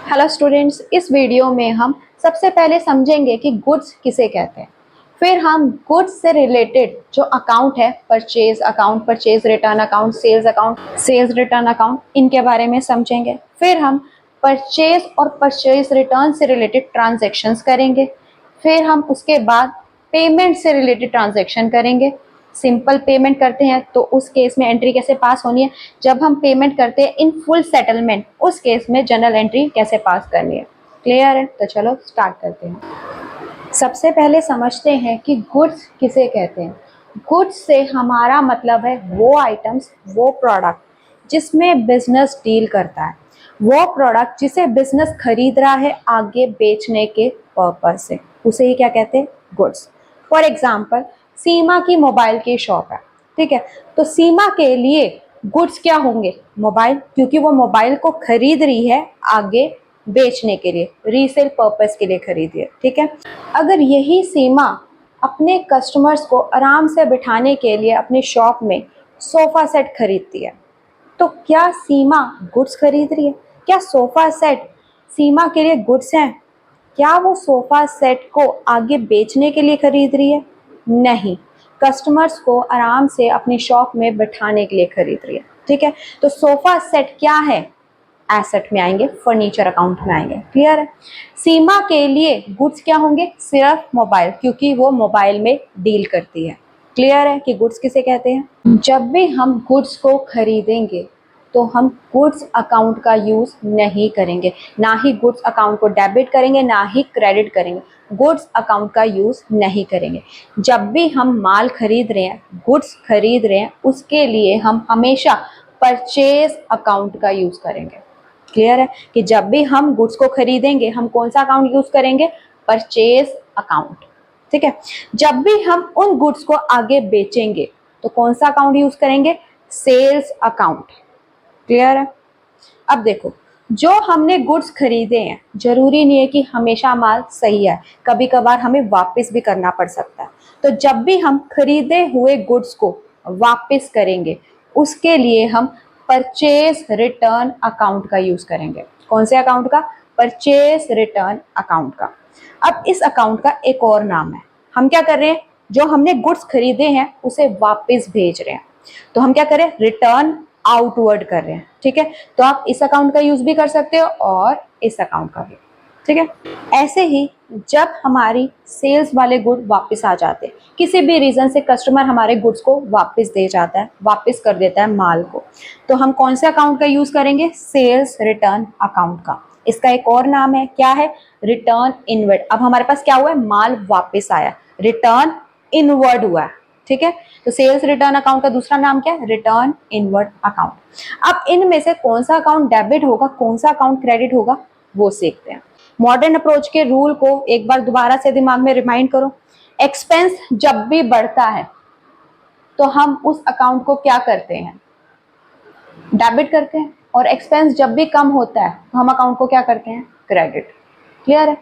Hello students, इस video में हम सबसे पहले समझेंगे कि गुड्स किसे कहते हैं। फिर हम गुड्स से रिलेटेड जो अकाउंट है, purchase account, purchase return account, sales return account, इनके बारे में समझेंगे। फिर हम परचेज और परचेज रिटर्न से रिलेटेड ट्रांजैक्शंस करेंगे। फिर हम उसके बाद पेमेंट से रिलेटेड ट्रांजैक्शन करेंगे। सिंपल पेमेंट करते हैं तो उस केस में एंट्री कैसे पास होनी है, जब हम पेमेंट करते हैं इन फुल सेटलमेंट, उस केस में जनरल एंट्री कैसे पास करनी है। क्लियर है? तो चलो स्टार्ट करते हैं। सबसे पहले समझते हैं कि गुड्स किसे कहते हैं। गुड्स से हमारा मतलब है वो आइटम्स, वो प्रोडक्ट जिसमें बिजनेस डील करता है, वो प्रोडक्ट जिसे बिजनेस खरीद रहा है आगे बेचने के पर्पज से, उसे ही क्या कहते हैं? गुड्स। फॉर एग्जाम्पल, सीमा की मोबाइल की शॉप है, ठीक है, तो सीमा के लिए गुड्स क्या होंगे? मोबाइल, क्योंकि वो मोबाइल को खरीद रही है आगे बेचने के लिए, रीसेल पर्पस के लिए खरीद रही है, ठीक है। अगर यही सीमा अपने कस्टमर्स को आराम से बिठाने के लिए अपनी शॉप में सोफा सेट खरीदती है, तो क्या सीमा गुड्स खरीद रही है? क्या सोफा सेट सीमा के लिए गुड्स हैं? क्या वो सोफा सेट को आगे बेचने के लिए खरीद रही है? नहीं, कस्टमर्स को आराम से अपनी शॉप में बिठाने के लिए खरीद रही है, ठीक है। तो सोफा सेट क्या है? एसेट में आएंगे, फर्नीचर अकाउंट में आएंगे। क्लियर है? सीमा के लिए गुड्स क्या होंगे? सिर्फ मोबाइल, क्योंकि वो मोबाइल में डील करती है। क्लियर है कि गुड्स किसे कहते हैं? जब भी हम गुड्स को खरीदेंगे तो हम गुड्स अकाउंट का यूज नहीं करेंगे, ना ही गुड्स अकाउंट को डेबिट करेंगे, ना ही क्रेडिट करेंगे। गुड्स अकाउंट का यूज नहीं करेंगे। जब भी हम माल खरीद रहे हैं, गुड्स खरीद रहे हैं, उसके लिए हम हमेशा परचेज अकाउंट का यूज करेंगे। क्लियर है कि जब भी हम गुड्स को खरीदेंगे हम कौन सा अकाउंट यूज करेंगे? परचेज अकाउंट, ठीक है। जब भी हम उन गुड्स को आगे बेचेंगे तो कौन सा अकाउंट यूज करेंगे? Sales account. क्लियर है? अब देखो, जो हमने गुड्स खरीदे हैं, जरूरी नहीं है कि हमेशा माल सही है, कभी कभार हमें वापस भी करना पड़ सकता है। तो जब भी हम खरीदे हुए गुड्स को वापस करेंगे, उसके लिए हम परचेज रिटर्न अकाउंट का यूज करेंगे। कौन से अकाउंट का? परचेज रिटर्न अकाउंट का। अब इस अकाउंट का एक और नाम है। हम क्या कर रहे हैं? जो हमने गुड्स खरीदे हैं उसे वापस भेज रहे हैं, तो हम क्या करें? रिटर्न आउटवर्ड कर रहे हैं, ठीक है। तो आप इस अकाउंट का यूज भी कर सकते हो और इस अकाउंट का भी, ठीक है। ऐसे ही जब हमारी सेल्स वाले गुड वापस आ जाते हैं, किसी भी रीजन से कस्टमर हमारे गुड्स को वापस दे जाता है, वापस कर देता है माल को, तो हम कौन से अकाउंट का यूज करेंगे? सेल्स रिटर्न अकाउंट का। इसका एक और नाम है, क्या है? Return inward. अब हमारे पास क्या हुआ है? माल वापस आया, रिटर्न इनवर्ड हुआ है, ठीक है। तो सेल्स रिटर्न अकाउंट का दूसरा नाम क्या है? Return inward account. अब इनमें से कौन सा अकाउंट डेबिट होगा, कौन सा अकाउंट क्रेडिट होगा, वो सीखते हैं। मॉडर्न अप्रोच के रूल को एक बार दोबारा से दिमाग में रिमाइंड करो। एक्सपेंस जब भी बढ़ता है तो हम उस अकाउंट को क्या करते हैं? डेबिट करते हैं। और एक्सपेंस जब भी कम होता है तो हम अकाउंट को क्या करते हैं? क्रेडिट। क्लियर है?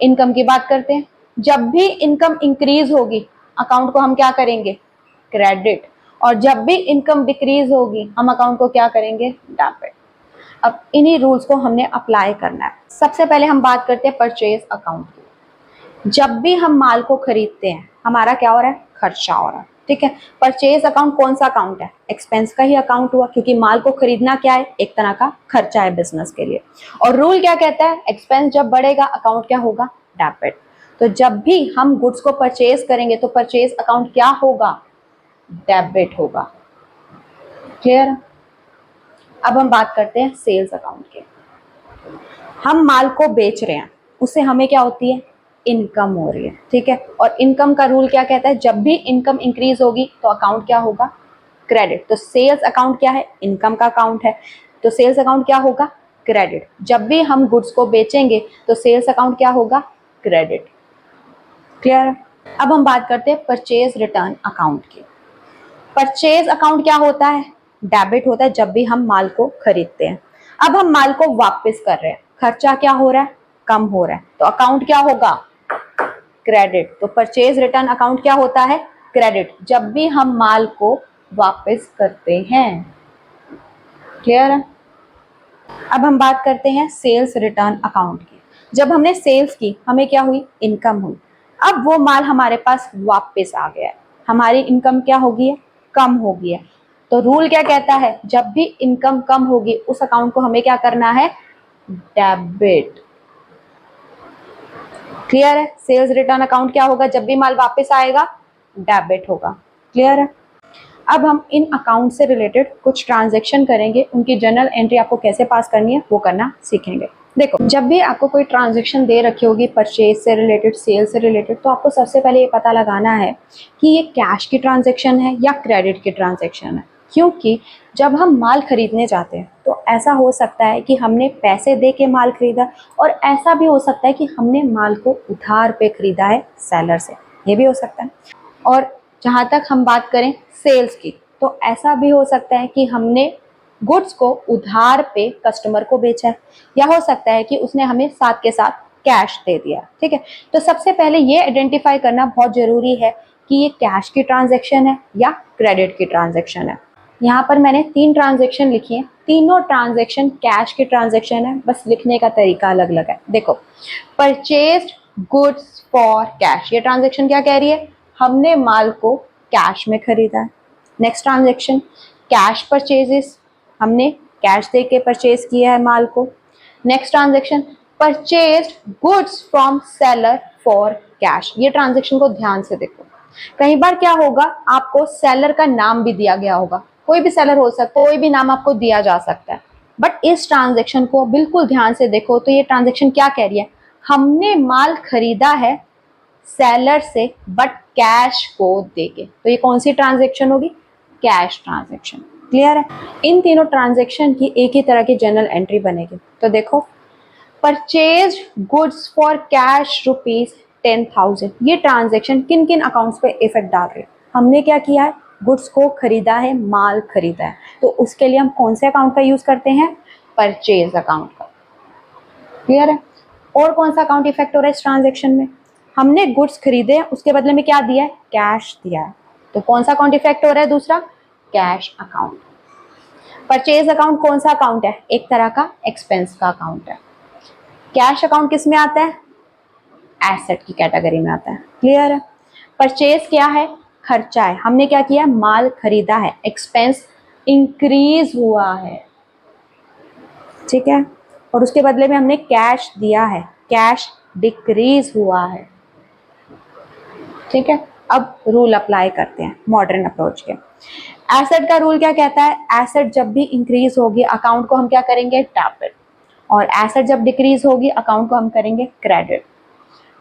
इनकम की बात करते हैं। जब भी इनकम इंक्रीज होगी अकाउंट को हम क्या करेंगे? क्रेडिट। और जब भी इनकम डिक्रीज होगी हम अकाउंट को क्या करेंगे? डेबिट। अब इन्हीं रूल्स को हमने अप्लाई करना है। सबसे पहले हम बात करते हैं परचेज अकाउंट की। जब भी हम माल को खरीदते हैं हमारा क्या हो रहा है? खर्चा हो रहा है, ठीक है। परचेज अकाउंट कौन सा अकाउंट है? एक्सपेंस का ही अकाउंट हुआ, क्योंकि माल को खरीदना क्या है? एक तरह का खर्चा है बिजनेस के लिए। और रूल क्या कहता है? एक्सपेंस जब बढ़ेगा अकाउंट क्या होगा? डेबिट। तो जब भी हम गुड्स को परचेज करेंगे तो परचेज अकाउंट क्या होगा? डेबिट होगा। क्लियर? अब हम बात करते हैं सेल्स अकाउंट के। हम माल को बेच रहे हैं, उससे हमें क्या होती है? इनकम हो रही है, ठीक है। और इनकम का रूल क्या कहता है? जब भी इनकम इंक्रीज होगी तो अकाउंट क्या होगा? क्रेडिट। तो सेल्स अकाउंट क्या है? इनकम का अकाउंट है, तो सेल्स अकाउंट क्या होगा? क्रेडिट। जब भी हम गुड्स को बेचेंगे तो सेल्स अकाउंट क्या होगा? क्रेडिट। क्लियर? अब हम बात करते हैं परचेज रिटर्न अकाउंट की। परचेज अकाउंट क्या होता है? डेबिट होता है जब भी हम माल को खरीदते हैं। अब हम माल को वापस कर रहे हैं, खर्चा क्या हो रहा है? कम हो रहा है, तो अकाउंट क्या होगा? क्रेडिट। तो परचेज रिटर्न अकाउंट क्या होता है? क्रेडिट, जब भी हम माल को वापस करते हैं। क्लियर है? अब हम बात करते हैं सेल्स रिटर्न अकाउंट की। जब हमने सेल्स की, हमें क्या हुई? इनकम हुई। अब वो माल हमारे पास वापस आ गया है, हमारी इनकम क्या होगी? कम होगी है। तो रूल क्या कहता है? जब भी इनकम कम होगी उस अकाउंट को हमें क्या करना है? डेबिट। क्लियर है? सेल्स रिटर्न अकाउंट क्या होगा? जब भी माल वापस आएगा डेबिट होगा। क्लियर है? अब हम इन अकाउंट से रिलेटेड कुछ ट्रांजैक्शन करेंगे, उनकी जर्नल एंट्री आपको कैसे पास करनी है वो करना सीखेंगे। देखो, जब भी आपको कोई ट्रांजैक्शन दे रखी होगी परचेज से रिलेटेड, सेल से रिलेटेड, तो आपको सबसे पहले ये पता लगाना है कि ये कैश की ट्रांजैक्शन है या क्रेडिट की ट्रांजैक्शन है। क्योंकि जब हम माल खरीदने जाते हैं तो ऐसा हो सकता है कि हमने पैसे दे के माल खरीदा, और ऐसा भी हो सकता है कि हमने माल को उधार पे खरीदा है सेलर से, ये भी हो सकता है। और जहाँ तक हम बात करें सेल्स की, तो ऐसा भी हो सकता है कि हमने गुड्स को उधार पे कस्टमर को बेचा है, या हो सकता है कि उसने हमें साथ के साथ कैश दे दिया। ठीक है, तो सबसे पहले ये आइडेंटिफाई करना बहुत जरूरी है कि ये कैश की ट्रांजैक्शन है या क्रेडिट की ट्रांजैक्शन है। यहाँ पर मैंने 3 ट्रांजैक्शन लिखी है, तीनों ट्रांजैक्शन कैश की ट्रांजैक्शन है, बस लिखने का तरीका अलग अलग है। देखो, परचेज्ड गुड्स फॉर कैश, ये ट्रांजैक्शन क्या कह रही है? हमने माल को कैश में खरीदा है। नेक्स्ट ट्रांजैक्शन कैश परचेजेस, हमने कैश दे के परचेज किया है माल को। Next transaction purchased goods from seller for cash, ये ट्रांजैक्शन को ध्यान से देखो। कई बार क्या होगा, आपको सेलर का नाम भी दिया गया होगा, कोई भी सेलर हो सकता है, कोई भी नाम आपको दिया जा सकता है, बट इस ट्रांजैक्शन को बिल्कुल ध्यान से देखो। तो ये ट्रांजैक्शन क्या कह रही है? हमने माल खरीदा है सेलर से बट कैश को देके, तो ये कौन सी ट्रांजैक्शन होगी? Cash transaction. क्लियर है? इन तीनों ट्रांजैक्शन की एक ही तरह की जर्नल एंट्री बनेगी। तो देखो, परचेज गुड्स फॉर कैश ₹10,000, ये ट्रांजैक्शन किन किन अकाउंट्स पे इफेक्ट डाल रही है? हमने क्या किया है? गुड्स को खरीदा है, माल खरीदा है, तो उसके लिए हम कौन से अकाउंट का यूज करते हैं? परचेज अकाउंट का। क्लियर है? और कौन सा अकाउंट इफेक्ट हो रहा है इस ट्रांजैक्शन में? हमने गुड्स खरीदे हैं, उसके बदले में क्या दिया है? कैश दिया है, तो कौन सा अकाउंट इफेक्ट हो रहा है? दूसरा, कैश अकाउंट। परचेज अकाउंट कौन सा अकाउंट है? एक तरह का एक्सपेंस का अकाउंट है। कैश अकाउंट किस में आता है? एसेट की कैटेगरी में आता है। क्लियर है? परचेज क्या है? खर्चा है, हमने क्या किया? माल खरीदा है, एक्सपेंस इंक्रीज हुआ है। ठीक है, और उसके बदले में हमने कैश दिया है, कैश डिक्रीज हुआ है। ठीक है, अब रूल अप्लाई करते हैं मॉडर्न अप्रोच के। एसेट का रूल क्या कहता है? एसेट जब भी इंक्रीज होगी अकाउंट को हम क्या करेंगे? डेबिट, और एसेट जब डिक्रीज होगी अकाउंट को हम करेंगे क्रेडिट।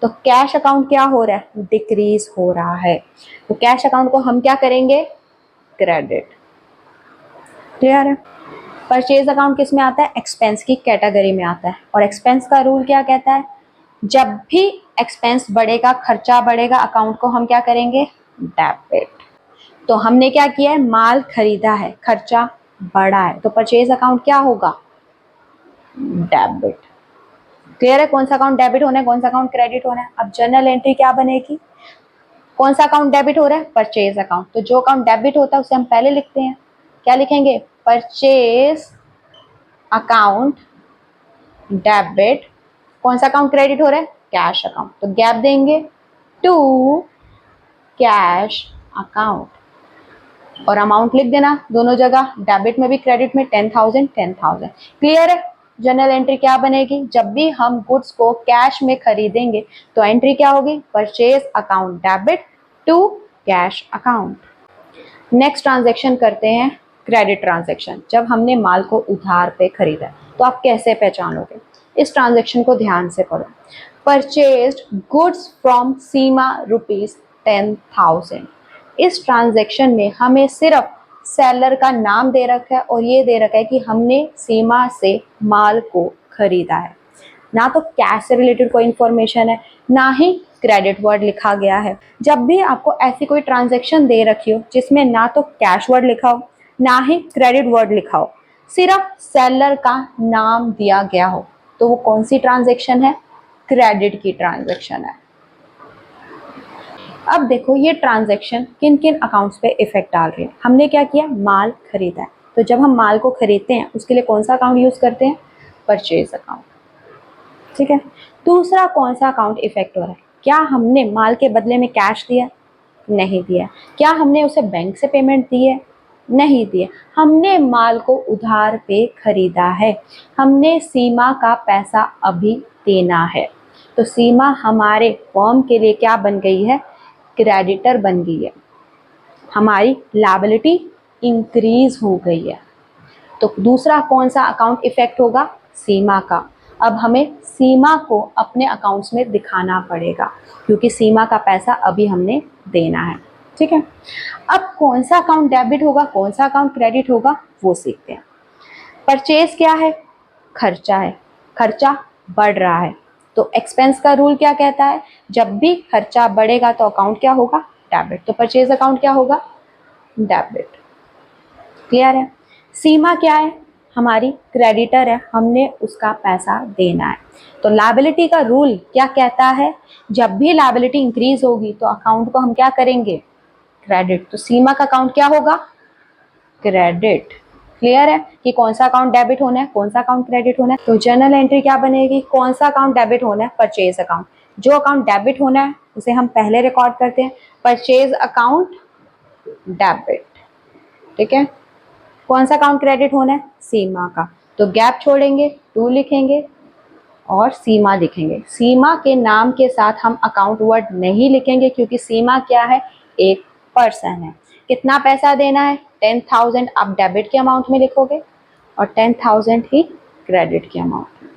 तो कैश अकाउंट क्या हो रहा है? डिक्रीज हो रहा है, तो कैश अकाउंट को हम क्या करेंगे? क्रेडिट। क्लियर है? परचेज अकाउंट किस में आता है? एक्सपेंस की कैटेगरी में आता है, और एक्सपेंस का रूल क्या कहता है? जब भी एक्सपेंस बढ़ेगा, खर्चा बढ़ेगा, अकाउंट को हम क्या करेंगे? डेबिट। तो हमने क्या किया है? माल खरीदा है, खर्चा बढ़ा है, तो परचेज अकाउंट क्या होगा? डेबिट। क्लियर है? कौन सा अकाउंट डेबिट होना है, कौन सा अकाउंट क्रेडिट होना है? अब जर्नल एंट्री क्या बनेगी? कौन सा अकाउंट डेबिट हो रहा है? Purchase account. तो जो अकाउंट डेबिट होता है उसे हम पहले लिखते हैं, क्या लिखेंगे? Purchase account debit. कौन सा अकाउंट क्रेडिट हो रहा है? कैश अकाउंट, तो गैप देंगे टू कैश अकाउंट, और अमाउंट लिख देना दोनों जगह, डेबिट में भी क्रेडिट में 10,000 10,000। क्लियर है? जनरल एंट्री क्या बनेगी? जब भी हम गुड्स को कैश में खरीदेंगे तो एंट्री क्या होगी? Purchase account debit to cash account. Next transaction करते हैं क्रेडिट ट्रांजैक्शन। जब हमने माल को उधार पे खरीदा, तो आप कैसे पहचानोगे? इस ट्रांजैक्शन को ध्यान से पढ़ो। परचेज्ड गुड्स फ्रॉम सीमा ₹10,000, इस ट्रांजैक्शन में हमें सिर्फ सेलर का नाम दे रखा है और ये दे रखा है कि हमने सीमा से माल को खरीदा है, ना तो कैश से रिलेटेड कोई इंफॉर्मेशन है, ना ही क्रेडिट वर्ड लिखा गया है। जब भी आपको ऐसी कोई ट्रांजैक्शन दे रखी हो जिसमें ना तो कैश वर्ड लिखा हो ना ही क्रेडिट वर्ड लिखा हो, सिर्फ सेलर का नाम दिया गया हो, तो वो कौन सी ट्रांजैक्शन है? क्रेडिट की ट्रांजैक्शन है। अब देखो, ये ट्रांजैक्शन किन किन अकाउंट्स पे इफेक्ट डाल रही है। हमने क्या किया? माल खरीदा है, तो जब हम माल को खरीदते हैं उसके लिए कौन सा अकाउंट यूज़ करते हैं? Purchase account. ठीक है। दूसरा कौन सा अकाउंट इफेक्ट हो रहा है? क्या हमने माल के बदले में कैश दिया? नहीं दिया। क्या हमने उसे बैंक से पेमेंट दी है? नहीं दिया। हमने माल को उधार पे खरीदा है। हमने सीमा का पैसा अभी देना है। तो सीमा हमारे फर्म के लिए क्या बन गई है? क्रेडिटर बन गई है। हमारी लायबिलिटी इंक्रीज हो गई है। तो दूसरा कौन सा अकाउंट इफेक्ट होगा? सीमा का। अब हमें सीमा को अपने अकाउंट्स में दिखाना पड़ेगा क्योंकि सीमा का पैसा अभी हमने देना है। ठीक है। अब कौन सा अकाउंट डेबिट होगा, कौन सा अकाउंट क्रेडिट होगा, वो सीखते हैं। परचेज क्या है? खर्चा है। खर्चा बढ़ रहा है तो एक्सपेंस का रूल क्या कहता है? जब भी खर्चा बढ़ेगा तो अकाउंट क्या होगा? डेबिट। तो परचेज अकाउंट क्या होगा? डेबिट। क्लियर है। सीमा क्या है? हमारी क्रेडिटर है, हमने उसका पैसा देना है। तो लायबिलिटी का रूल क्या कहता है? जब भी लायबिलिटी इंक्रीज होगी तो अकाउंट को हम क्या करेंगे? क्रेडिट। तो सीमा का अकाउंट क्या होगा? क्रेडिट। क्लियर है कि कौन सा अकाउंट डेबिट होना है, कौन सा अकाउंट क्रेडिट होना है? तो जर्नल एंट्री क्या बनेगी? कौन सा अकाउंट डेबिट होना है? Purchase account. जो अकाउंट डेबिट होना है उसे हम पहले रिकॉर्ड करते हैं, परचेज अकाउंट डेबिट। ठीक है। कौन सा अकाउंट क्रेडिट होना है? सीमा का। तो गैप छोड़ेंगे, टू लिखेंगे और सीमा लिखेंगे। सीमा के नाम के साथ हम अकाउंट वर्ड नहीं लिखेंगे क्योंकि सीमा क्या है? एक पर्सन है। कितना पैसा देना है? 10,000 आप डेबिट के अमाउंट में लिखोगे और 10,000 ही क्रेडिट के अमाउंट में।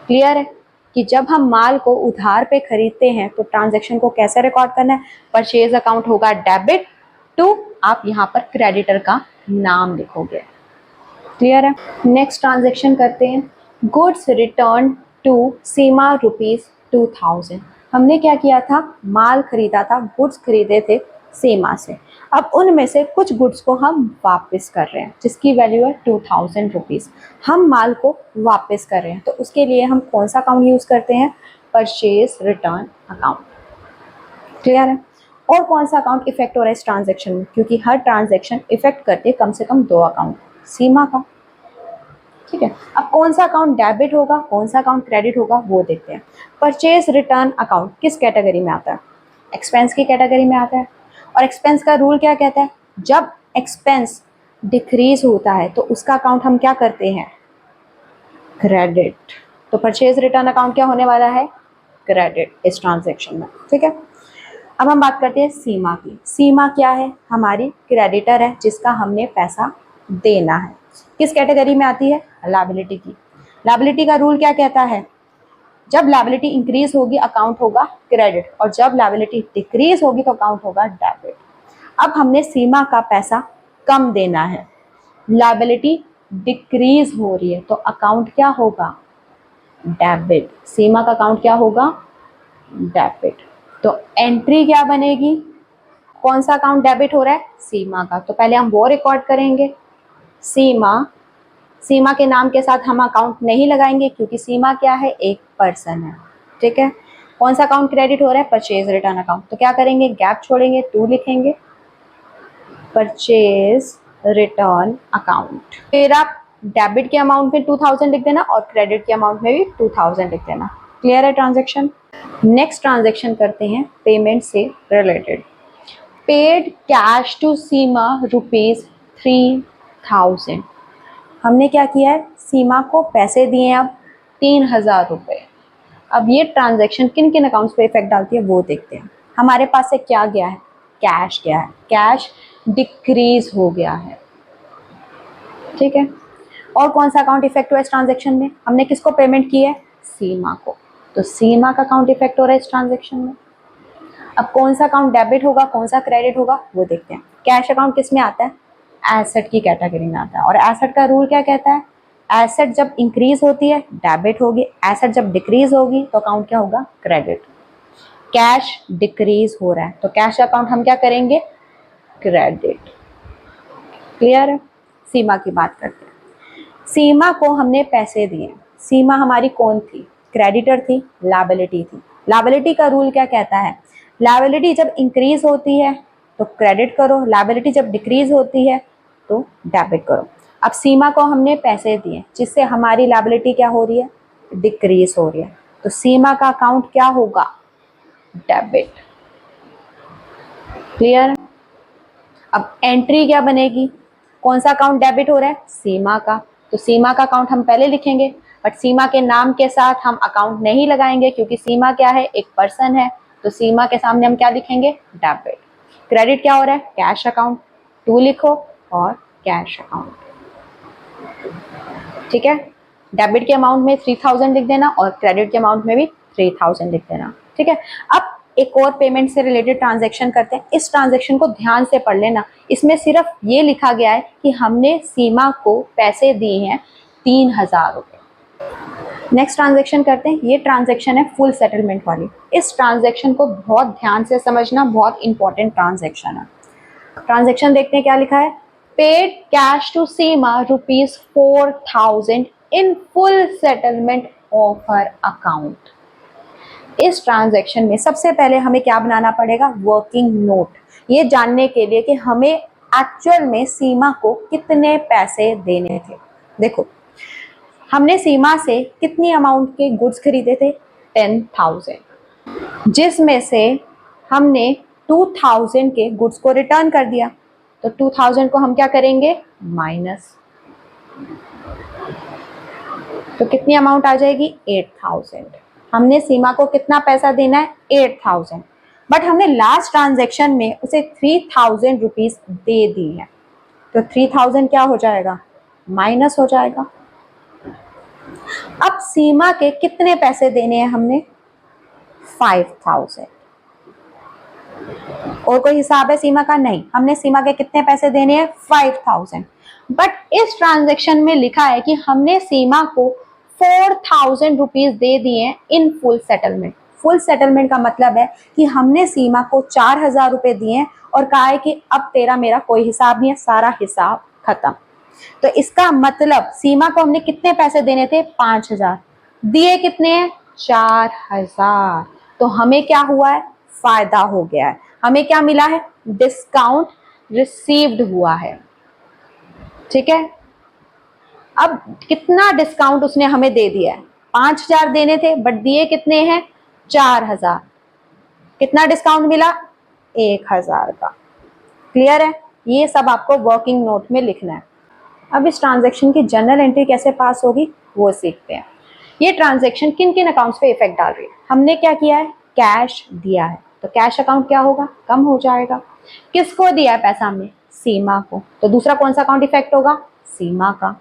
क्लियर है कि जब हम माल को उधार पे खरीदते हैं तो ट्रांजैक्शन को कैसे रिकॉर्ड करना है? परचेज अकाउंट होगा डेबिट टू, आप यहाँ पर क्रेडिटर का नाम लिखोगे। क्लियर है। नेक्स्ट ट्रांजैक्शन करते हैं। गुड्स रिटर्न टू सीमा ₹2000। हमने क्या किया था? माल खरीदा था, गुड्स खरीदे थे सीमा से। अब उनमें से कुछ गुड्स को हम वापस कर रहे हैं जिसकी वैल्यू है ₹2000। हम माल को वापस कर रहे हैं तो उसके लिए हम कौन सा अकाउंट यूज़ करते हैं? Purchase return account. क्लियर है। और कौन सा अकाउंट इफेक्ट हो रहा है इस ट्रांजैक्शन में? क्योंकि हर ट्रांजैक्शन इफेक्ट करते कम से कम 2 अकाउंट, सीमा का। ठीक है। अब कौन सा अकाउंट डेबिट होगा, कौन सा अकाउंट क्रेडिट होगा, वो देखते हैं। परचेज रिटर्न अकाउंट किस कैटेगरी में आता है? एक्सपेंस की कैटेगरी में आता है। और एक्सपेंस का रूल क्या कहता है? जब एक्सपेंस डिक्रीज होता है तो उसका अकाउंट हम क्या करते हैं? क्रेडिट। तो परचेज रिटर्न अकाउंट क्या होने वाला है? क्रेडिट इस ट्रांजैक्शन में। ठीक है। अब हम बात करते हैं सीमा की। सीमा क्या है? हमारी क्रेडिटर है जिसका हमने पैसा देना है। किस कैटेगरी में आती है? लायबिलिटी की। लायबिलिटी का रूल क्या कहता है? जब लायबिलिटी इंक्रीज होगी अकाउंट होगा क्रेडिट और जब लायबिलिटी डिक्रीज होगी तो अकाउंट होगा डेबिट। अब हमने सीमा का पैसा कम देना है, लायबिलिटी डिक्रीज हो रही है तो अकाउंट क्या होगा? डेबिट। सीमा का अकाउंट क्या होगा? डेबिट। तो एंट्री क्या बनेगी? कौन सा अकाउंट डेबिट हो रहा है? सीमा का। तो पहले हम वो रिकॉर्ड करेंगे, सीमा। सीमा के नाम के साथ हम अकाउंट नहीं लगाएंगे क्योंकि सीमा क्या है? एक पर्सन है। ठीक है। कौन सा अकाउंट क्रेडिट हो रहा है? Purchase return account. तो क्या करेंगे? गैप छोड़ेंगे, टू लिखेंगे, परचेज रिटर्न अकाउंट। फिर आप डेबिट के अमाउंट में 2000 लिख देना और क्रेडिट के अमाउंट में भी 2000 लिख देना। क्लियर है ट्रांजैक्शन। नेक्स्ट ट्रांजैक्शन करते हैं पेमेंट से रिलेटेड। पेड कैश टू सीमा ₹3000। हमने क्या किया है? सीमा को पैसे दिए अब 3000 रुपये। अब ये ट्रांजैक्शन किन किन अकाउंट्स पे इफेक्ट डालती है वो देखते हैं। हमारे पास से क्या गया है? कैश गया है। कैश डिक्रीज हो गया है। ठीक है। और कौन सा अकाउंट इफेक्ट हुआ इस ट्रांजैक्शन में? हमने किसको पेमेंट की है? सीमा को। तो सीमा का अकाउंट इफेक्ट हो रहा है इस ट्रांजैक्शन में। अब कौन सा अकाउंट डेबिट होगा, कौन सा क्रेडिट होगा, वो देखते हैं। कैश अकाउंट किस में आता है? एसेट की कैटेगरी में आता है। और एसेट का रूल क्या कहता है? एसेट जब इंक्रीज होती है डेबिट होगी, एसेट जब डिक्रीज होगी तो अकाउंट क्या होगा? क्रेडिट। कैश डिक्रीज हो रहा है तो कैश अकाउंट हम क्या करेंगे? क्रेडिट। क्लियर है। सीमा की बात करते हैं। सीमा को हमने पैसे दिए। सीमा हमारी कौन थी? क्रेडिटर थी, लायबिलिटी थी। लायबिलिटी का रूल क्या कहता है? लायबिलिटी जब इंक्रीज होती है तो क्रेडिट करो, लायबिलिटी जब डिक्रीज होती है तो डेबिट करो। अब सीमा को हमने पैसे दिए जिससे हमारी लायबिलिटी क्या हो रही है, डिक्रीज हो रही है। तो सीमा का अकाउंट क्या होगा, डेबिट। क्लियर। अब एंट्री क्या बनेगी, कौन सा अकाउंट डेबिट हो रहा है, सीमा का। तो सीमा का अकाउंट हम पहले लिखेंगे, बट सीमा के नाम के साथ हम अकाउंट नहीं लगाएंगे क्योंकि सीमा क्या है, एक पर्सन है। तो सीमा के सामने हम क्या लिखेंगे, डेबिट। क्रेडिट क्या हो रहा है, कैश अकाउंट, टू लिखो और कैश अकाउंट। ठीक है, डेबिट के अमाउंट में 3000 लिख देना और क्रेडिट के अमाउंट में भी 3000 लिख देना। ठीक है, अब एक और पेमेंट से रिलेटेड ट्रांजैक्शन करते हैं। इस ट्रांजैक्शन को ध्यान से पढ़ लेना, इसमें सिर्फ ये लिखा गया है कि हमने सीमा को पैसे दिए हैं 3000 रुपये। नेक्स्ट ट्रांजैक्शन करते हैं, ये ट्रांजैक्शन है फुल सेटलमेंट वाली। इस ट्रांजैक्शन को बहुत ध्यान से समझना, बहुत इंपॉर्टेंट ट्रांजैक्शन है। ट्रांजैक्शन देखते हैं क्या लिखा है, paid cash to Seema ₹4000 in full settlement of her account. इस ट्रांजैक्शन में सबसे पहले हमें क्या बनाना पड़ेगा, वर्किंग नोट, ये जानने के लिए कि हमें एक्चुअल में सीमा को कितने पैसे देने थे। देखो, हमने सीमा से कितनी अमाउंट के गुड्स खरीदे थे, 10,000, जिसमें से हमने 2000 के गुड्स को रिटर्न कर दिया। तो 2000 को हम क्या करेंगे, माइनस, तो कितनी अमाउंट आ जाएगी, 8000। हमने सीमा को कितना पैसा देना है, 8000, बट हमने लास्ट ट्रांजैक्शन में उसे 3000 रुपीज दे दी है। तो 3000 क्या हो जाएगा, माइनस हो जाएगा। अब सीमा के कितने पैसे देने हैं हमने, 5000। और कोई हिसाब है सीमा का, नहीं, हमने सीमा के कितने पैसे देने हैं, 5000। बट इस ट्रांजैक्शन में लिखा है कि हमने सीमा को 4000 रुपीज दे दिए इन फुल सेटलमेंट। फुल सेटलमेंट का मतलब है कि हमने सीमा को 4000 रुपए दिए और कहा है कि अब तेरा मेरा कोई हिसाब नहीं है, सारा हिसाब खत्म। तो इसका मतलब सीमा को हमने कितने पैसे देने थे, 5000, दिए कितने हैं, 4000। तो हमें क्या हुआ है, फायदा हो गया है, हमें क्या मिला है, डिस्काउंट रिसीव्ड हुआ है। ठीक है, अब कितना डिस्काउंट उसने हमें दे दिया है, 5000 देने थे बट दिए कितने हैं, 4000। कितना डिस्काउंट मिला, 1000 का। क्लियर है, ये सब आपको वर्किंग नोट में लिखना है। अब इस ट्रांजैक्शन की जर्नल एंट्री कैसे पास होगी वो सीखते हैं। ये ट्रांजैक्शन किन किन अकाउंट्स पे इफेक्ट डाल रही है, हमने क्या किया है, कैश दिया है, तो कैश अकाउंट क्या होगा, कम हो जाएगा। किसको दिया है पैसा हमने, सीमा को, तो दूसरा कौन सा अकाउंट इफेक्ट होगा, सीमा का।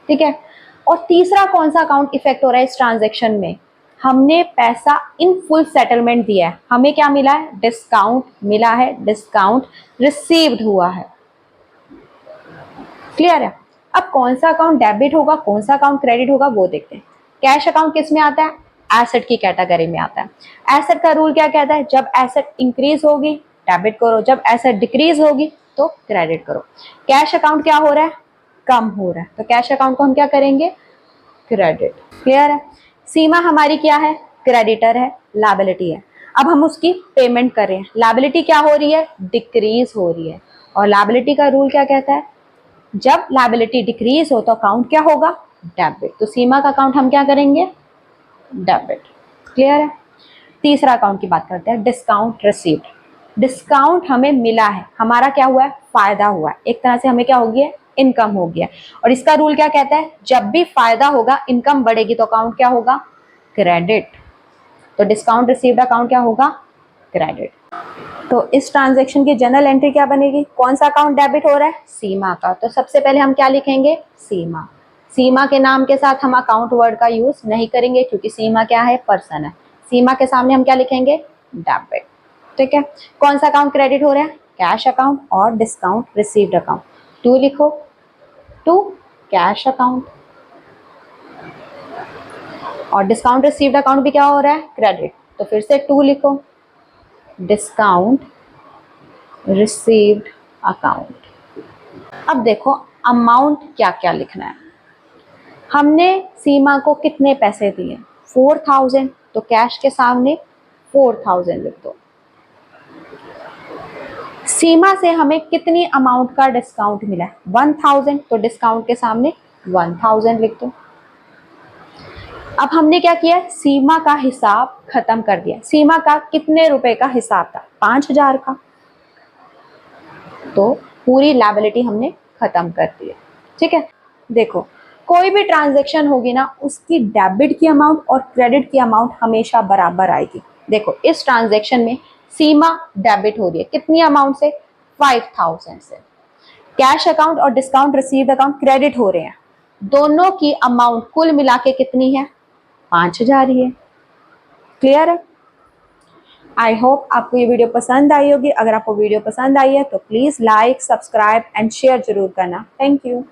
ठीक है, और तीसरा कौन सा अकाउंट इफेक्ट हो रहा है इस ट्रांजैक्शन में, हमने पैसा इन फुल सेटलमेंट दिया है, हमें क्या मिला है, डिस्काउंट मिला है, डिस्काउंट रिसीव्ड हुआ है। क्लियर है। अब कौन सा अकाउंट डेबिट होगा, कौन सा अकाउंट क्रेडिट होगा वो देखते हैं। कैश अकाउंट किस में आता है, एसेट की कैटेगरी में आता है। एसेट का रूल क्या कहता है, जब एसेट इंक्रीज होगी डेबिट करो, जब एसेट डिक्रीज होगी तो क्रेडिट करो। कैश अकाउंट क्या हो रहा है, कम हो रहा है, तो कैश अकाउंट को हम क्या करेंगे, क्रेडिट। क्लियर है। सीमा हमारी क्या है, क्रेडिटर है, लायबिलिटी है। अब हम उसकी पेमेंट कर रहे हैं, लायबिलिटी क्या हो रही है, डिक्रीज हो रही है। और लायबिलिटी का रूल क्या कहता है, जब लायबिलिटी डिक्रीज हो तो अकाउंट क्या होगा, डेबिट। तो सीमा का अकाउंट हम क्या करेंगे, डेबिट। क्लियर है। तीसरा अकाउंट की बात करते हैं, डिस्काउंट रिसीव्ड। डिस्काउंट हमें मिला है, हमारा क्या हुआ है, फायदा हुआ है, एक तरह से हमें क्या हो गया, इनकम हो गया। और इसका रूल क्या कहता है, जब भी फायदा होगा, इनकम बढ़ेगी तो अकाउंट क्या होगा, क्रेडिट। तो डिस्काउंट रिसीव्ड अकाउंट क्या होगा, क्रेडिट। तो इस ट्रांजैक्शन की जर्नल एंट्री क्या बनेगी, कौन सा अकाउंट डेबिट हो रहा है, सीमा का। तो सबसे पहले हम क्या लिखेंगे, सीमा। सीमा के नाम के साथ हम अकाउंट वर्ड का यूज नहीं करेंगे क्योंकि सीमा क्या है, पर्सन है। सीमा के सामने हम क्या लिखेंगे, डेबिट। ठीक है, कौन सा अकाउंट क्रेडिट हो रहा है, कैश अकाउंट और डिस्काउंट रिसीव्ड अकाउंट। टू लिखो, टू कैश अकाउंट, और डिस्काउंट रिसीव्ड अकाउंट भी क्या हो रहा है, क्रेडिट। तो फिर से टू लिखो, डिस्काउंट रिसीव्ड अकाउंट। अब देखो अमाउंट क्या क्या लिखना है, हमने सीमा को कितने पैसे दिए, 4000, तो कैश के सामने 4000 लिख दो। सीमा से हमें कितनी अमाउंट का डिस्काउंट मिला है? 1000, तो डिस्काउंट के सामने 1000 लिख दो। अब हमने क्या किया? सीमा का हिसाब खत्म कर दिया। सीमा का कितने रुपए का हिसाब था? 5000 का। तो पूरी लायबिलिटी हमने खत्म कर दी है। ठीक है, देखो कोई भी ट्रांजैक्शन होगी ना, उसकी डेबिट की अमाउंट और क्रेडिट की अमाउंट हमेशा बराबर आएगी। देखो इस ट्रांजैक्शन में सीमा डेबिट हो रही है, कितनी अमाउंट से? 5000 से। कैश अकाउंट और डिस्काउंट रिसीव्ड अकाउंट क्रेडिट हो रहे हैं, दोनों की अमाउंट कुल मिला के कितनी है? 5000 ही है। क्लियर है? आई होप आपको ये वीडियो पसंद आई होगी। अगर आपको वीडियो पसंद आई है तो please like, subscribe and share जरूर करना। Thank you.